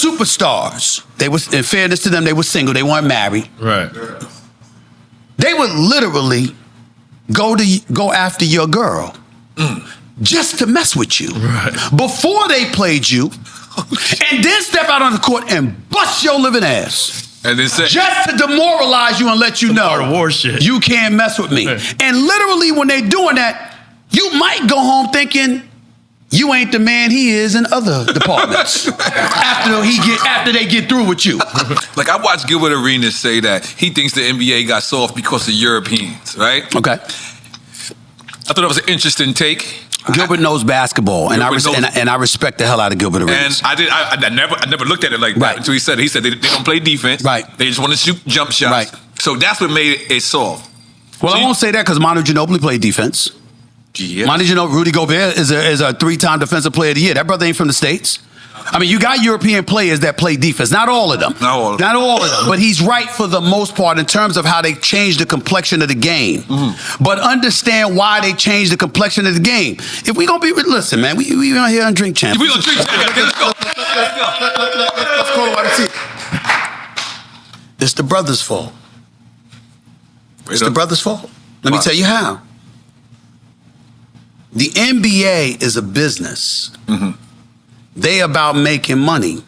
those superstars, they was, in fairness to them, they were single, they weren't married. Right. They would literally go after your girl just to mess with you before they played you, and then step out on the court and bust your living ass. And then say, just to demoralize you and let you know war shit. You can't mess with me. And literally when they're doing that, you might go home thinking you ain't the man he is in other departments after they get through with you. Like, I watched Gilbert Arenas say that he thinks the NBA got soft because of Europeans, right? Okay. I thought that was an interesting take. Gilbert knows basketball, and I respect the hell out of Gilbert Arenas. And I never looked at it like that until he said it. He said they don't play defense. Right. They just want to shoot jump shots. Right. So that's what made it soft. Well, I won't say that because Manu Ginobili played defense. Yes. Manu Ginobili, Rudy Gobert is a 3-time defensive player of the year. That brother ain't from the States. I mean, you got European players that play defense. Not all of them. Not all of them. But he's right for the most part in terms of how they changed the complexion of the game. But understand why they changed the complexion of the game. If we gonna be, listen, man, we out here on Drink Champ. We gonna drink champ. Let's go. Let's call it what it is. It's the brother's fault. It's the brother's fault. Let me tell you how. The NBA is a business. They about making money.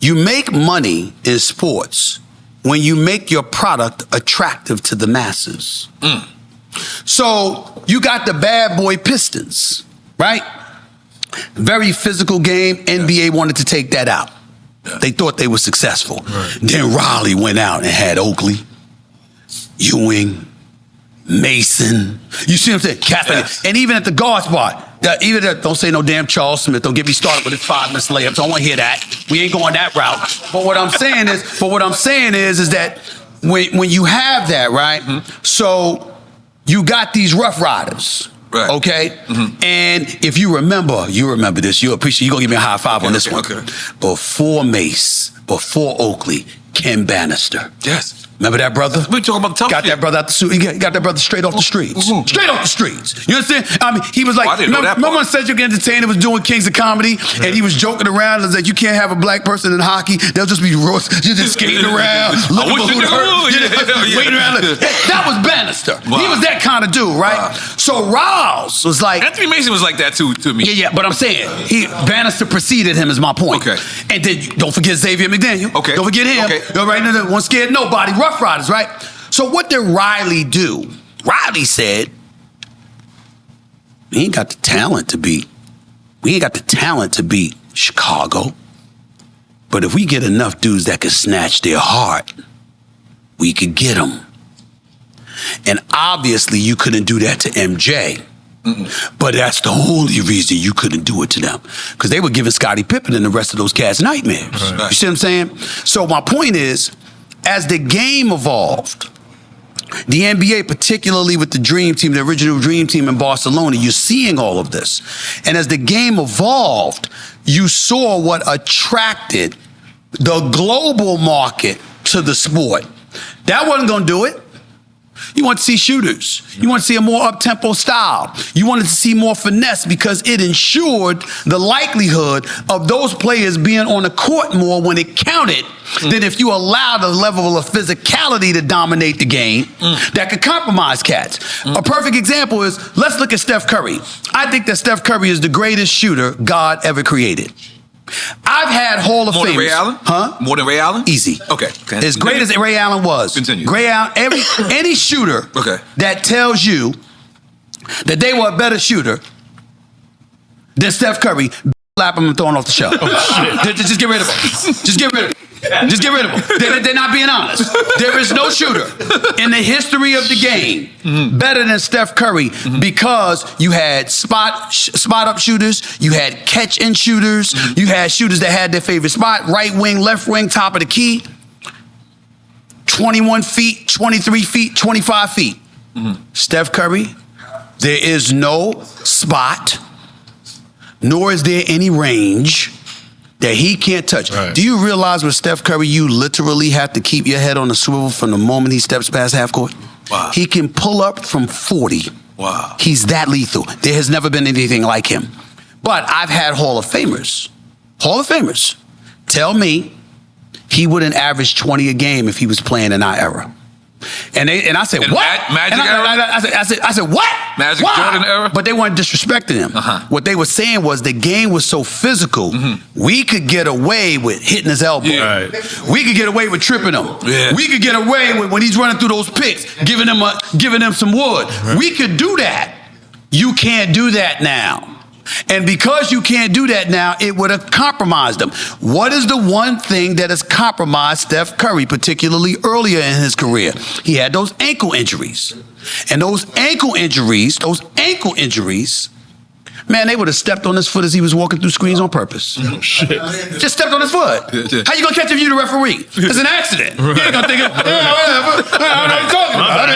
You make money in sports when you make your product attractive to the masses. So you got the Bad Boy Pistons, right? Very physical game. NBA wanted to take that out. They thought they were successful. Then Raleigh went out and had Oakley, Ewing, Mason. You see what I'm saying? Yes. And even at the guard spot, don't say no damn Charles Smith. Don't get me started with his 5-miss layups. I don't want to hear that. We ain't going that route. But what I'm saying is that when you have that, right? So you got these Rough Riders. Right. Okay? And if you remember this, you'll appreciate, you're going to give me a high five on this one. Before Mace, before Oakley, Ken Bannister. Yes. Remember that brother? We talking about tough got shit. That brother out the suit. He got that brother straight off the streets. Straight off the streets. You understand? I mean, he was like, remember when Cedric Entertainer was doing Kings of Comedy and he was joking around and was like, you can't have a black person in hockey. They'll just be you're just skating around, looking for who to hurt, waiting around. That was Bannister. Wow. He was that kind of dude, right? Wow. So Riles was like, Anthony Mason was like that too to me. Yeah, but I'm saying Bannister preceded him is my point. Okay. And then don't forget Xavier McDaniel. Okay. Don't forget him. Okay. Right? One scared nobody. Rough Riders, right? So what did Riley do? Riley said, we ain't got the talent to beat Chicago. But if we get enough dudes that can snatch their heart, we could get them. And obviously you couldn't do that to MJ. But that's the only reason you couldn't do it to them. Because they were giving Scottie Pippen and the rest of those cats nightmares. Right. You see what I'm saying? So my point is, as the game evolved, the NBA, particularly with the Dream Team, the original Dream Team in Barcelona, you're seeing all of this. And as the game evolved, you saw what attracted the global market to the sport. That wasn't going to do it. You want to see shooters. You want to see a more up-tempo style. You wanted to see more finesse because it ensured the likelihood of those players being on the court more when it counted than if you allowed a level of physicality to dominate the game that could compromise cats. A perfect example is, let's look at Steph Curry. I think that Steph Curry is the greatest shooter God ever created. I've had Hall of Famers. More than Ray Allen? Huh? More than Ray Allen? Easy. Okay. As great as Ray Allen was. Continue. Ray Allen, any shooter that tells you that they were a better shooter than Steph Curry, slap him and throw him off the shelf. Just get rid of him. Just get rid of him. Just get rid of them. They're not being honest. There is no shooter in the history of the game better than Steph Curry because you had spot-up shooters, you had catch-in shooters, you had shooters that had their favorite spot, right wing, left wing, top of the key, 21 feet, 23 feet, 25 feet. Steph Curry, there is no spot, nor is there any range that he can't touch. Right. Do you realize with Steph Curry, you literally have to keep your head on the swivel from the moment he steps past half court? Wow. He can pull up from 40. Wow. He's that lethal. There has never been anything like him. But I've had Hall of Famers tell me he wouldn't average 20 a game if he was playing in our era. And I said, what? Magic era? I said, what? Magic Why? Jordan era? But they weren't disrespecting him. What they were saying was the game was so physical, we could get away with hitting his elbow. Yeah. Right. We could get away with tripping him. Yeah. We could get away with when he's running through those picks, giving them some wood. Right. We could do that. You can't do that now. And because you can't do that now, it would have compromised him. What is the one thing that has compromised Steph Curry, particularly earlier in his career? He had those ankle injuries. And those ankle injuries, man, they would have stepped on his foot as he was walking through screens on purpose. Oh, shit. Just stepped on his foot. How you gonna catch if you the referee? It's an accident. You ain't gonna think, whatever. I know what you're talking about.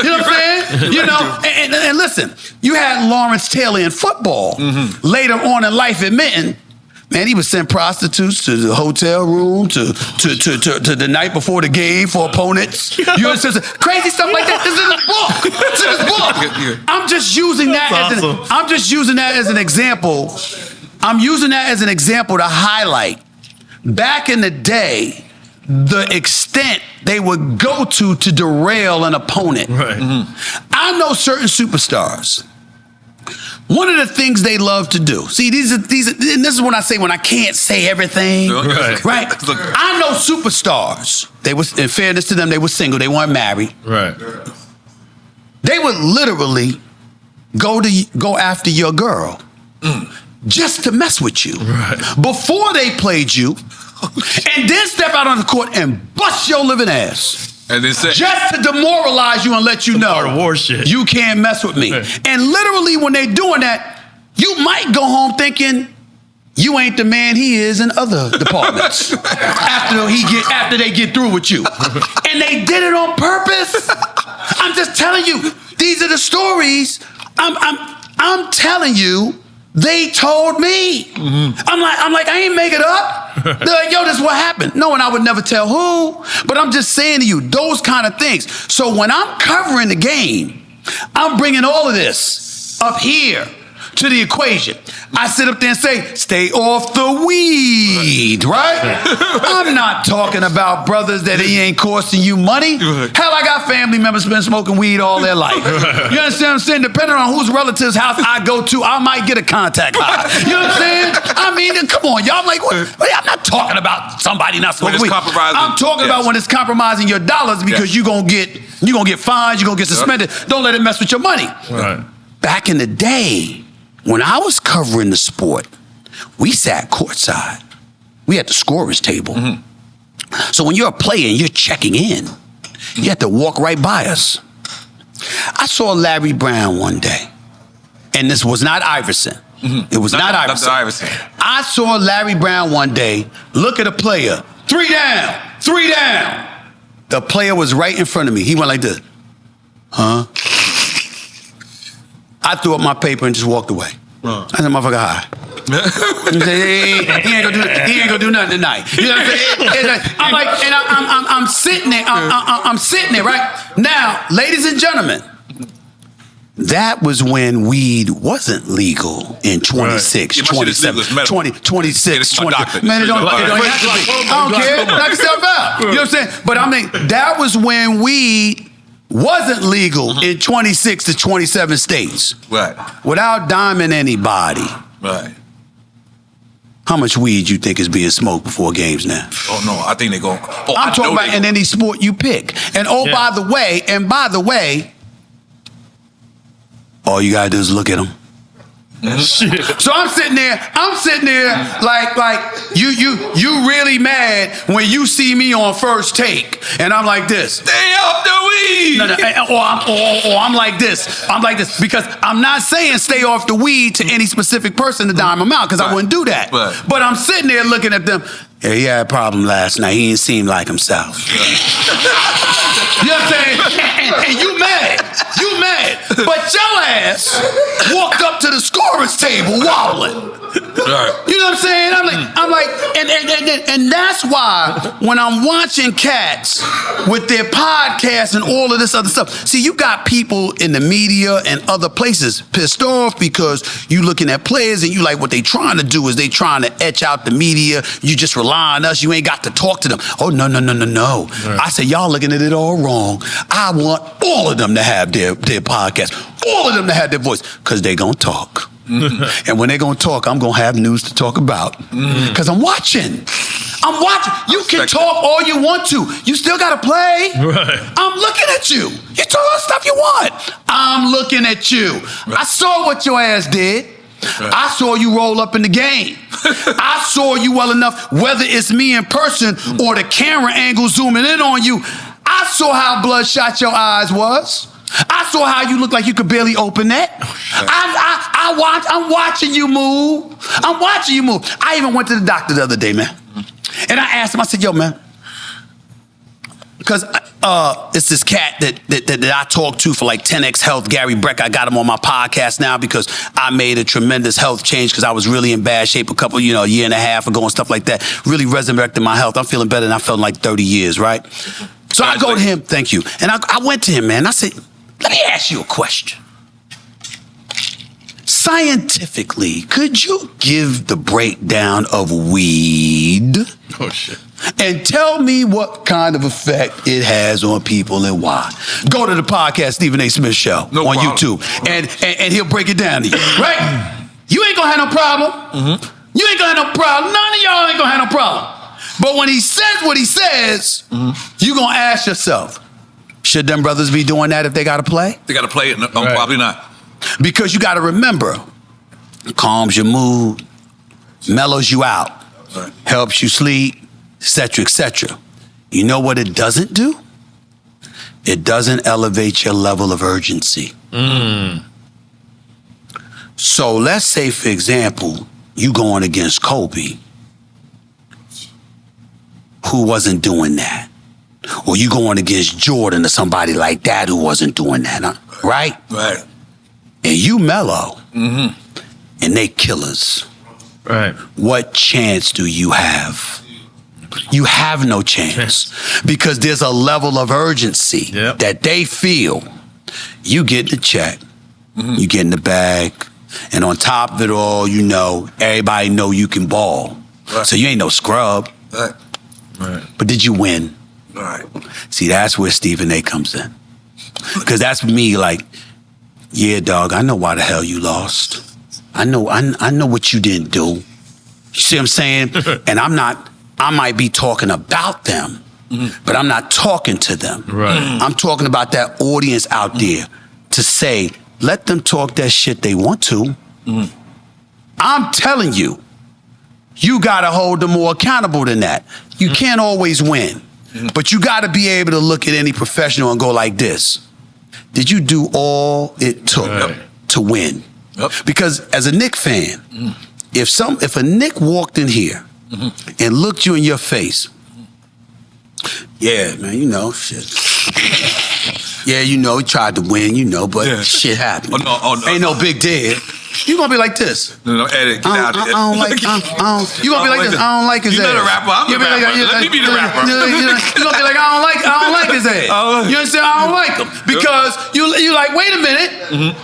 You know what I'm saying? You know, and listen, you had Lawrence Taylor in football. Later on in life admitting, man, he would send prostitutes to the hotel room, to the night before the game for opponents. You understand? Crazy stuff like that. This is in his book. It's in his book. I'm just using that as an example. I'm using that as an example to highlight. Back in the day, the extent they would go to derail an opponent. Right. I know certain superstars. One of the things they love to do. See, these are, and this is when I say when I can't say everything. Right. I know superstars. They was, in fairness to them, they were single. They weren't married. Right. They would literally go after your girl just to mess with you before they played you, and then step out on the court and bust your living ass. And then say, just to demoralize you and let you know war shit. You can't mess with me. And literally when they're doing that, you might go home thinking you ain't the man he is in other departments after they get through with you. And they did it on purpose. I'm just telling you, these are the stories. I'm telling you, they told me. I'm like, I ain't make it up. They're like, yo, this is what happened. No, and I would never tell who, but I'm just saying to you, those kind of things. So when I'm covering the game, I'm bringing all of this up here to the equation. I sit up there and say, stay off the weed, right? I'm not talking about brothers that he ain't costing you money. Hell, I got family members been smoking weed all their life. You understand what I'm saying? Depending on whose relative's house I go to, I might get a contact high. You know what I'm saying? I mean, come on, y'all. I'm like, what? I'm not talking about somebody not smoking weed. I'm talking about when it's compromising your dollars because you're gonna get fined, you're gonna get suspended. Don't let it mess with your money. Right. Back in the day, when I was covering the sport, we sat courtside. We had the scorer's table. So when you're a player and you're checking in, you have to walk right by us. I saw Larry Brown one day, and this was not Iverson. It was not Iverson. I saw Larry Brown one day look at a player. 3 down, 3 down. The player was right in front of me. He went like this. Huh? I threw up my paper and just walked away. I said, motherfucker, hi. He ain't gonna do nothing tonight. You know what I'm saying? I'm like, and I'm sitting there. I'm sitting there, right? Now, ladies and gentlemen, that was when weed wasn't legal in 26, 27, 20, 26, 20. Man, it don't have to be. I don't care. Knock yourself out. You know what I'm saying? But I mean, that was when weed wasn't legal in 26 to 27 states. Right. Without diming anybody. Right. How much weed you think is being smoked before games now? Oh no, I think they go. Oh, I'm talking about in any sport you pick. And by the way, all you gotta do is look at them. So I'm sitting there like you really mad when you see me on First Take and I'm like this. Stay off the weed. No, or I'm like this. I'm like this because I'm not saying stay off the weed to any specific person to dime them out because I wouldn't do that. Right. But I'm sitting there looking at them. Yeah, he had a problem last night. He didn't seem like himself. You know what I'm saying? And you mad. You mad. But your ass walked up to the scorer's table wobbling. Right. You know what I'm saying? I'm like, And that's why when I'm watching cats with their podcasts and all of this other stuff, see, you got people in the media and other places pissed off because you looking at players and you like what they trying to do is they trying to etch out the media. You just rely on us. You ain't got to talk to them. Oh, no. Right. I say, y'all looking at it all wrong. I want all of them to have their podcast, all of them to have their voice, because they gonna talk. And when they're going to talk, I'm going to have news to talk about. Because I'm watching. You can talk all you want to. You still got to play. Right. I'm looking at you. You talk all the stuff you want. I'm looking at you. Right. I saw what your ass did. Right. I saw you roll up in the game. I saw you well enough, whether it's me in person or the camera angle zooming in on you. I saw how bloodshot your eyes was. I saw how you looked like you could barely open that. I'm watching you move. I'm watching you move. I even went to the doctor the other day, man. And I asked him, I said, yo, man, because it's this cat that I talk to for like 10X Health, Gary Breck. I got him on my podcast now because I made a tremendous health change because I was really in bad shape a year and a half ago and stuff like that. Really resurrected my health. I'm feeling better than I felt in like 30 years, right? So I go to him, thank you. And I went to him, man. I said, let me ask you a question. Scientifically, could you give the breakdown of weed? Oh, shit. And tell me what kind of effect it has on people and why. Go to the podcast, Stephen A. Smith Show on problem. YouTube, and he'll break it down to you, right? You ain't gonna have no problem. Mm-hmm. You ain't gonna have no problem. None of y'all ain't gonna have no problem. But when he says what he says, you gonna ask yourself, should them brothers be doing that if they got to play? They got to play it? No, right. Probably not. Because you got to remember, it calms your mood, mellows you out, right. Helps you sleep, etc., etc. You know what it doesn't do? It doesn't elevate your level of urgency. So let's say, for example, you going against Kobe, who wasn't doing that. Or you going against Jordan or somebody like that who wasn't doing that, huh? Right? Right. And you mellow, and they killers. Right. What chance do you have? You have no chance because there's a level of urgency that they feel. You get the check, you get in the bag, and on top of it all, you know, everybody know you can ball. Right. So you ain't no scrub. Right. Right. But did you win? Right. See, that's where Stephen A. comes in. Because that's me like, yeah, dog, I know why the hell you lost. I know what you didn't do. You see what I'm saying? And I might be talking about them, but I'm not talking to them. Right. I'm talking about that audience out there to say, let them talk that shit they want to. I'm telling you, you got to hold them more accountable than that. You can't always win. But you got to be able to look at any professional and go like this. Did you do all it took to win? Yep. Because as a Knicks fan, if a Knick walked in here and looked you in your face, yeah, man, you know, shit. Yeah, you know, he tried to win, you know, but shit happened. Oh, no, ain't no big deal. You gonna be like this. No, edit. Get out of it. I don't like. You gonna be like this. I don't like his ass. You're not a rapper. I'm the rapper. Let me be the rapper. You gonna be like, I don't like his ass. You understand? I don't like him because you like. Wait a minute.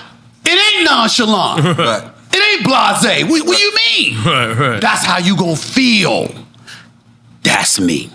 It ain't nonchalant. Right. It ain't blasé. What you mean? Right. That's how you gonna feel. That's me.